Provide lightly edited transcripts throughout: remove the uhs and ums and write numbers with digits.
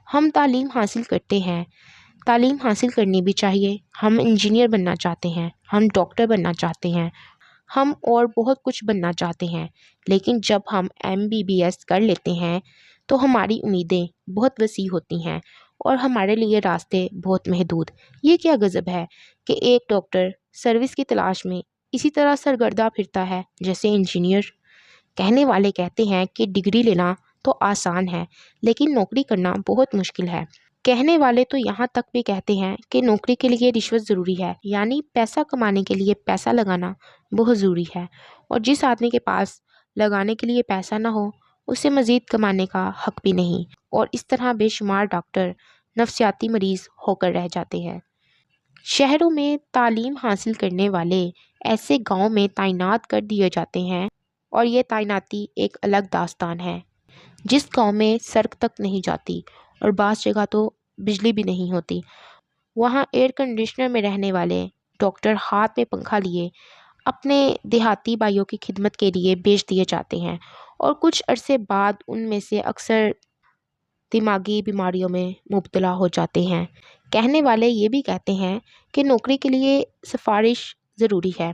ہم تعلیم حاصل کرتے ہیں، تعلیم حاصل کرنی بھی چاہیے۔ ہم انجینئر بننا چاہتے ہیں، ہم ڈاکٹر بننا چاہتے ہیں، ہم اور بہت کچھ بننا چاہتے ہیں، لیکن جب ہم MBBS کر لیتے ہیں تو ہماری امیدیں بہت وسیع ہوتی ہیں اور ہمارے لیے راستے بہت محدود۔ یہ کیا غضب ہے کہ ایک ڈاکٹر سروس کی تلاش میں اسی طرح سرگردہ پھرتا ہے جیسے انجینئر۔ کہنے والے کہتے ہیں کہ ڈگری لینا تو آسان ہے لیکن نوکری کرنا بہت مشکل ہے۔ کہنے والے تو یہاں تک بھی کہتے ہیں کہ نوکری کے لیے رشوت ضروری ہے، یعنی پیسہ کمانے کے لیے پیسہ لگانا بہت ضروری ہے، اور جس آدمی کے پاس لگانے کے لیے پیسہ نہ ہو اسے مزید کمانے کا حق بھی نہیں، اور اس طرح بے شمار ڈاکٹر نفسیاتی مریض ہو کر رہ جاتے ہیں۔ شہروں میں تعلیم حاصل کرنے والے ایسے گاؤں میں تعینات کر دیے جاتے ہیں، اور یہ تعیناتی ایک الگ داستان ہے۔ جس گاؤں میں سڑک تک نہیں جاتی اور بعض جگہ تو بجلی بھی نہیں ہوتی، وہاں ایئر کنڈیشنر میں رہنے والے ڈاکٹر ہاتھ میں پنکھا لیے اپنے دیہاتی بھائیوں کی خدمت کے لیے بھیج دیے جاتے ہیں، اور کچھ عرصے بعد ان میں سے اکثر دماغی بیماریوں میں مبتلا ہو جاتے ہیں۔ کہنے والے یہ بھی کہتے ہیں کہ نوکری کے لیے سفارش ضروری ہے۔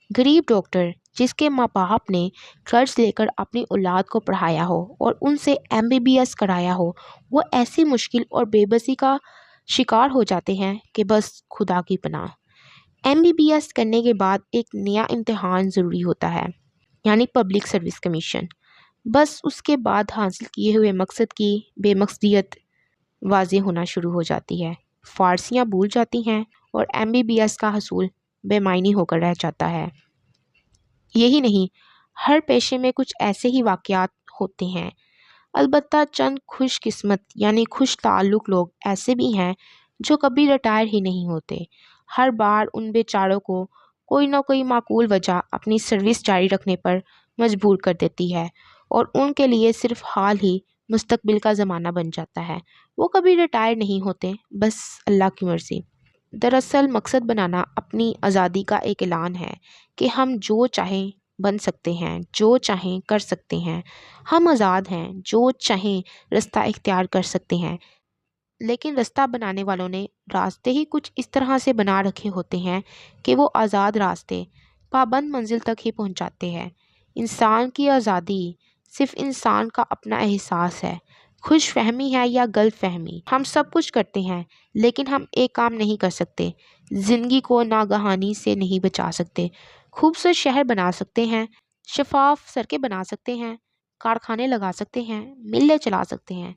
غریب ڈاکٹر جس کے ماں باپ نے قرض لے کر اپنی اولاد کو پڑھایا ہو اور ان سے MBBS کرایا ہو، وہ ایسی مشکل اور بے بسی کا شکار ہو جاتے ہیں کہ بس خدا کی پناہ۔ MBBS کرنے کے بعد ایک نیا امتحان ضروری ہوتا ہے، یعنی پبلک سروس کمیشن۔ بس اس کے بعد حاصل کیے ہوئے مقصد کی بے مقصدیت واضح ہونا شروع ہو جاتی ہے، فارسیاں بھول جاتی ہیں اور MBBS کا حصول بے معنی ہو کر رہ جاتا ہے۔ یہی نہیں، ہر پیشے میں کچھ ایسے ہی واقعات ہوتے ہیں۔ البتہ چند خوش قسمت یعنی خوش تعلق لوگ ایسے بھی ہیں جو کبھی ریٹائر ہی نہیں ہوتے۔ ہر بار ان بیچاروں کو کوئی نہ کوئی معقول وجہ اپنی سروس جاری رکھنے پر مجبور کر دیتی ہے، اور ان کے لیے صرف حال ہی مستقبل کا زمانہ بن جاتا ہے۔ وہ کبھی ریٹائر نہیں ہوتے، بس اللہ کی مرضی۔ دراصل مقصد بنانا اپنی آزادی کا ایک اعلان ہے کہ ہم جو چاہیں بن سکتے ہیں، جو چاہیں کر سکتے ہیں، ہم آزاد ہیں، جو چاہیں رستہ اختیار کر سکتے ہیں۔ لیکن رستہ بنانے والوں نے راستے ہی کچھ اس طرح سے بنا رکھے ہوتے ہیں کہ وہ آزاد راستے پابند منزل تک ہی پہنچاتے ہیں۔ انسان کی آزادی صرف انسان کا اپنا احساس ہے، خوش فہمی ہے یا غلط فہمی۔ ہم سب کچھ کرتے ہیں لیکن ہم ایک کام نہیں کر سکتے، زندگی کو ناگہانی سے نہیں بچا سکتے۔ خوبصورت شہر بنا سکتے ہیں، شفاف سڑکیں بنا سکتے ہیں، کارخانے لگا سکتے ہیں، ملیں چلا سکتے ہیں،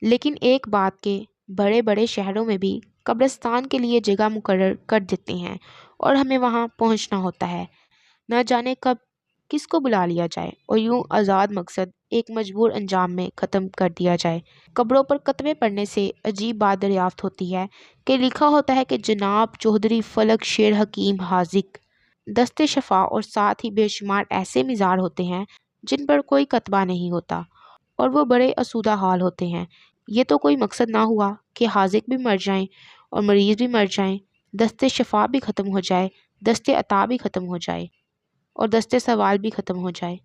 لیکن ایک بات کہ بڑے بڑے شہروں میں بھی قبرستان کے لیے جگہ مقرر کر دیتے ہیں اور ہمیں وہاں پہنچنا ہوتا ہے۔ نہ جانے کب کس کو بلا لیا جائے اور یوں آزاد مقصد ایک مجبور انجام میں ختم کر دیا جائے۔ قبروں پر کتبے پڑھنے سے عجیب بات دریافت ہوتی ہے کہ لکھا ہوتا ہے کہ جناب چودھری فلک شیر حکیم حاذق دست شفا، اور ساتھ ہی بے شمار ایسے مزار ہوتے ہیں جن پر کوئی کتبہ نہیں ہوتا اور وہ بڑے آسودہ حال ہوتے ہیں۔ یہ تو کوئی مقصد نہ ہوا کہ حاذق بھی مر جائیں اور مریض بھی مر جائیں، دست شفا بھی ختم ہو جائے، دست عطا بھی ختم ہو جائے اور دست سوال بھی ختم ہو جائے۔